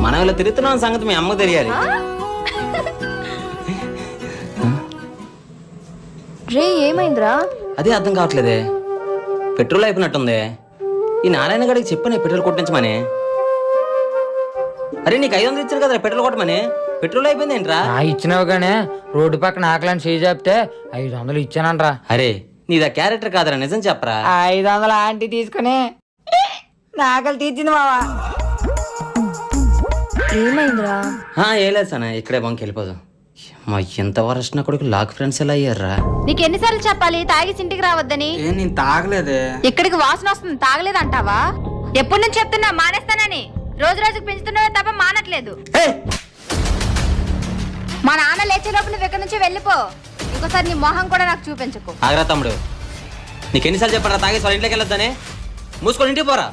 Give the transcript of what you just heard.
మనం ఇలా తిరుగుతున్నాం సంగతి మీ అమ్మకు తెలియాలి. రే ఏమైందిరా? అదే అర్థం కావట్లేదే. పెట్రోల్ అయిపోయినట్టుంది. ఈ నారాయణ గడికి చెప్పని పెట్రోల్ కొట్టించమని. అరే నీకు 500 ఇచ్చారు కదా పెట్రోల్ కొట్టమని. పెట్రోల్ అయిపోయింది ఏంట్రా? ఇచ్చినావు గానే రోడ్డు పక్కన ఆకలని చేయి చెప్తే 500 ఇచ్చానంట్రా. అరే నీదా క్యారెక్టర్ కాదరా, నిజం చెప్పరా. 500 ఆంటీ తీసుకుని నాకలు తీర్చింది మావా. ఏమైందిరా? ఏం లేదు సనా, ఇక్కడే బంకి వెళ్ళిపోదాం. మా ఎంత వరస్ట్ నా కొడుకు లాక్ ఫ్రెండ్స్ ఎలా అయ్యారా? నీకు ఎన్నిసార్లు చెప్పాలి తాగేసి ఇంటికి రావద్దని? నేను తాగలేదే. ఇక్కడికి వాసన వస్తుంది, తాగలేదంటావా? ఎప్పటి నుంచి చెప్తున్నా మానేస్తానని. రోజు రోజుకు పెంచుతున్నావే తప్ప మానట్లేదు. మా నాన్న లేచే లోపు నువ్వు ఇక్కడ నుంచి వెళ్ళిపో. ఇంకోసారి నీ మొహం కూడా నాకు చూపించకు. ఆగరా తమ్ముడు, నీకు ఎన్నిసార్లు చెప్పారా తాగేసి వాళ్ళ ఇంట్లోకి వెళ్ళొద్దని? మూసుకొని ఇంటికి పోరా.